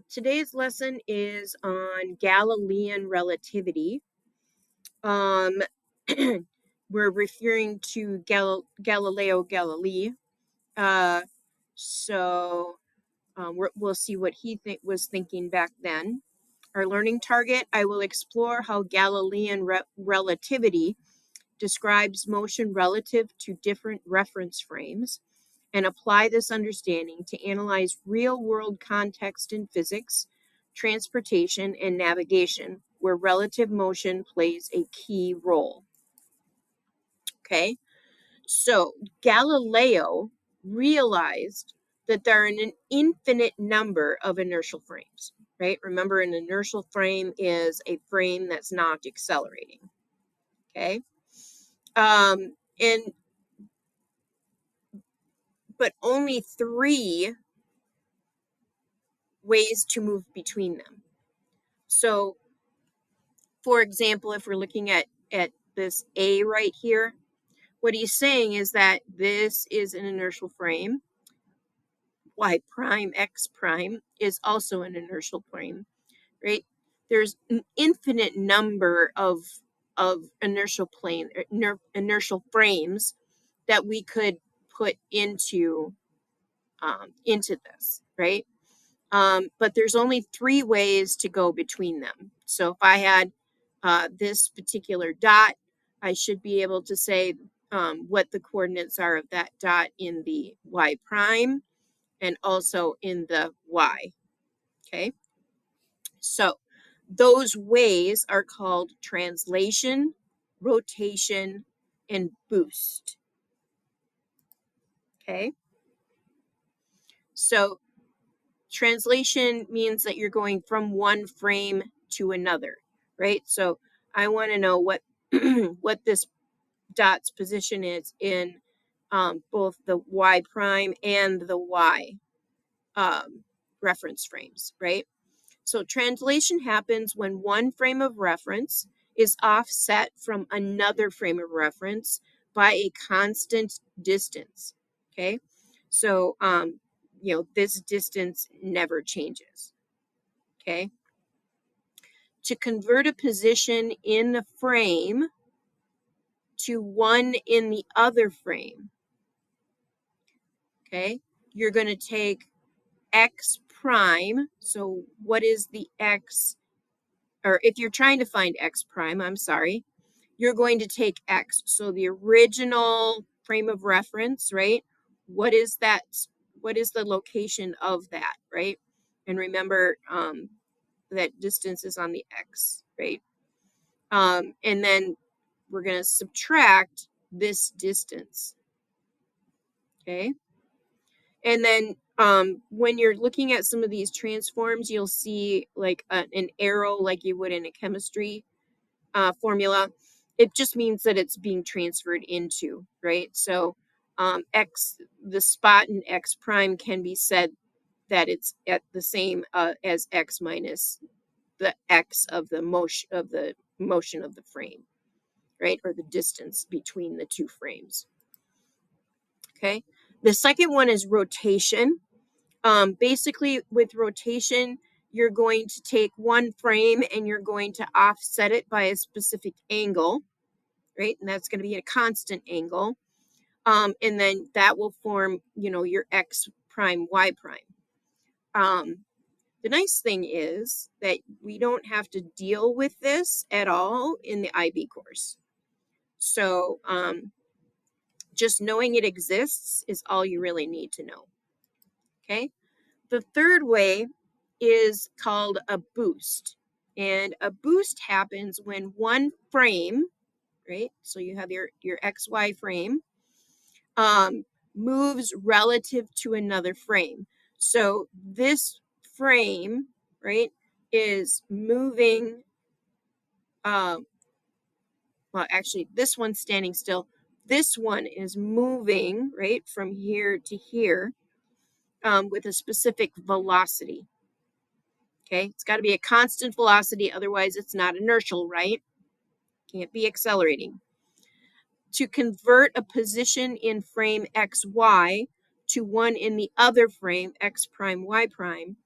Today's lesson is on Galilean relativity. Um, we're referring to Galileo Galilei. Uh, we'll see what he was thinking back then. Our learning target, I will explore how Galilean relativity describes motion relative to different reference frames and apply this understanding to analyze real-world context in physics, transportation, and navigation, where relative motion plays a key role. Okay, so Galileo realized that there are an infinite number of inertial frames, right? Remember, an inertial frame is a frame that's not accelerating, okay? But only 3 ways to move between them. So, for example, if we're looking at this A right here, what he's saying is that this is an inertial frame. Y prime, X prime is also an inertial frame, right? There's an infinite number of inertial frames that we could put into this, right? But there's only 3 ways to go between them. So if I had this particular dot, I should be able to say what the coordinates are of that dot in the y prime and also in the y. Okay, so those ways are called translation, rotation, and boost. Okay, so translation means that you're going from one frame to another, right? So I want to know what what this dot's position is in both the y prime and the y reference frames, right? So translation happens when one frame of reference is offset from another frame of reference by a constant distance, okay? So, this distance never changes, okay? To convert a position in the frame to one in the other frame, okay, you're going to take x prime. So what is the x? Or if you're trying to find x prime, I'm sorry, you're going to take x. So the original frame of reference, right? What is that? What is the location of that, right? And remember that distance is on the x, right? And then we're going to subtract this distance, okay? And then when you're looking at some of these transforms, you'll see like an arrow like you would in a chemistry formula. It just means that it's being transferred into, right? So x, the spot in x prime can be said that it's at the same as x minus the x of the motion of the frame, right? Or the distance between the 2 frames. Okay. The second one is rotation. Basically, with rotation, you're going to take one frame and you're going to offset it by a specific angle, right? And that's going to be a constant angle. And then that will form, your x prime, y prime. The nice thing is that we don't have to deal with this at all in the IB course. So just knowing it exists is all you really need to know. Okay. The third way is called a boost. And a boost happens when one frame, right? So you have your XY frame, moves relative to another frame. So this frame, right, is moving, well, actually, this one's standing still. This one is moving, right, from here to here with a specific velocity. Okay, it's got to be a constant velocity, otherwise it's not inertial, right? Can't be accelerating. To convert a position in frame XY to one in the other frame, X prime, Y prime,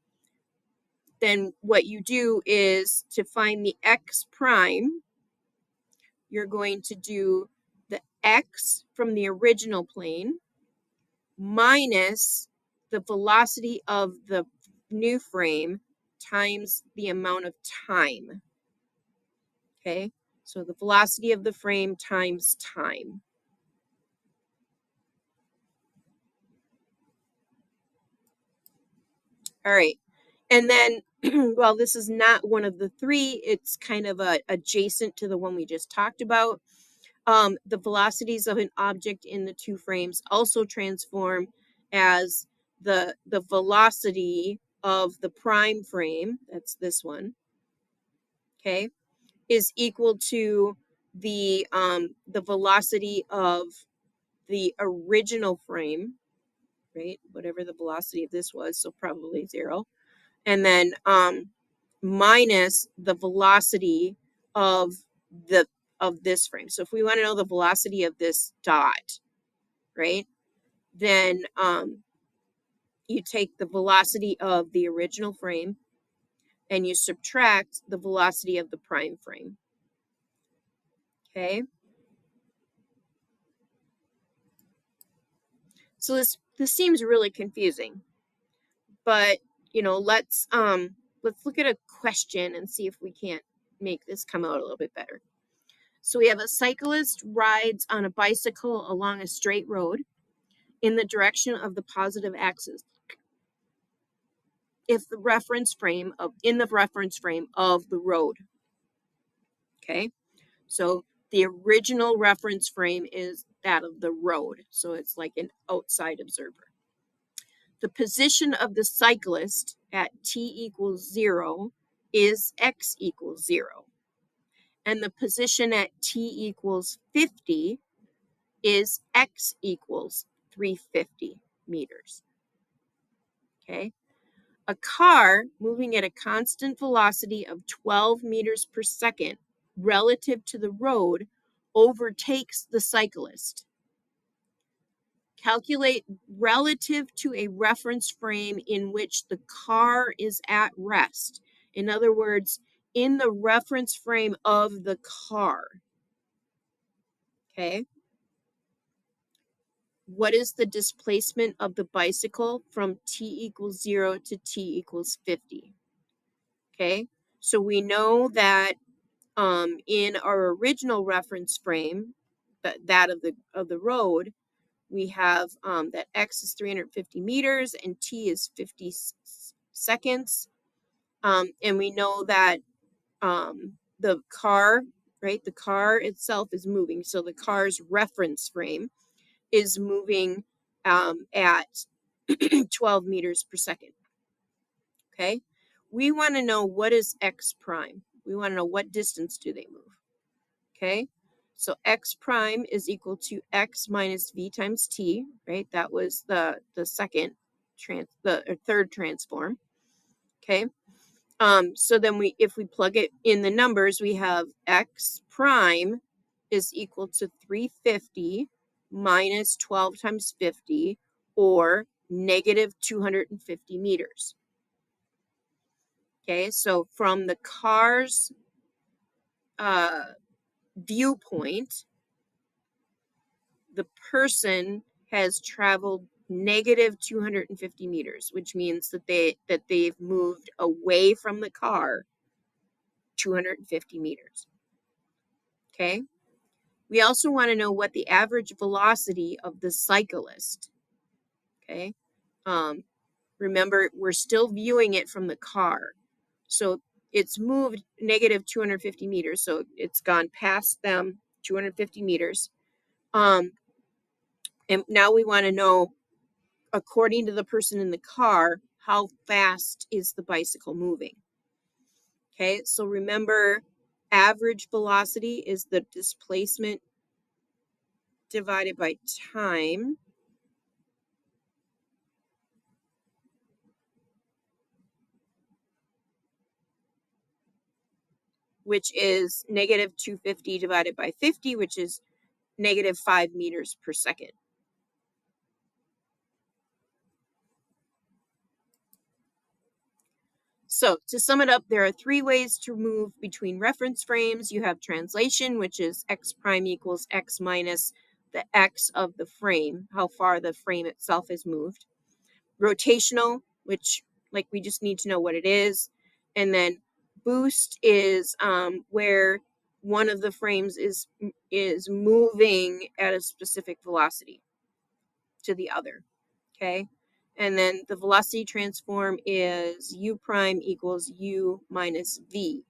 then what you do is to find the x prime, you're going to do the x from the original plane minus the velocity of the new frame times the amount of time. Okay, so the velocity of the frame times time. All right, and then, well, this is not one of the three, it's kind of adjacent to the one we just talked about. The velocities of an object in the two frames also transform as the velocity of the prime frame, that's this one, okay, is equal to the velocity of the original frame, right? Whatever the velocity of this was, so probably 0. And then minus the velocity of this frame. So if we want to know the velocity of this dot, right, then you take the velocity of the original frame and you subtract the velocity of the prime frame. Okay. So this seems really confusing, but let's look at a question and see if we can't make this come out a little bit better. So we have a cyclist rides on a bicycle along a straight road in the direction of the positive axis. If the reference frame in the reference frame of the road. Okay, so the original reference frame is that of the road, so it's like an outside observer. The position of the cyclist at t equals 0 is x equals 0, and the position at t equals 50 is x equals 350 meters. Okay. A car moving at a constant velocity of 12 meters per second relative to the road overtakes the cyclist. Calculate relative to a reference frame in which the car is at rest. In other words, in the reference frame of the car. Okay. What is the displacement of the bicycle from t equals 0 to t equals 50? Okay, so we know that in our original reference frame, that of the road, we have that x is 350 meters and t is 50 seconds, and we know that the car, right, the car itself is moving, so the car's reference frame is moving at 12 meters per second. Okay, we want to know what is x prime. We want to know what distance do they move. Okay, so x prime is equal to x minus v times t, right? That was the second third transform. Okay, so then if we plug it in the numbers, we have x prime is equal to 350 minus 12 times 50, or negative 250 meters. Okay, so from the car's viewpoint, the person has traveled negative 250 meters, which means that they've moved away from the car 250 meters. Okay. We also want to know what the average velocity of the cyclist. Okay. Remember, we're still viewing it from the car. So it's moved negative 250 meters. So it's gone past them 250 meters. And now we want to know, according to the person in the car, how fast is the bicycle moving? Okay, so remember, average velocity is the displacement divided by time. Which is negative 250 divided by 50, which is negative 5 meters per second. So to sum it up, there are three ways to move between reference frames. You have translation, which is x prime equals x minus the x of the frame, how far the frame itself is moved. Rotational, which like we just need to know what it is. And then boost is where one of the frames is moving at a specific velocity to the other. Okay. And then the velocity transform is u prime equals u minus v.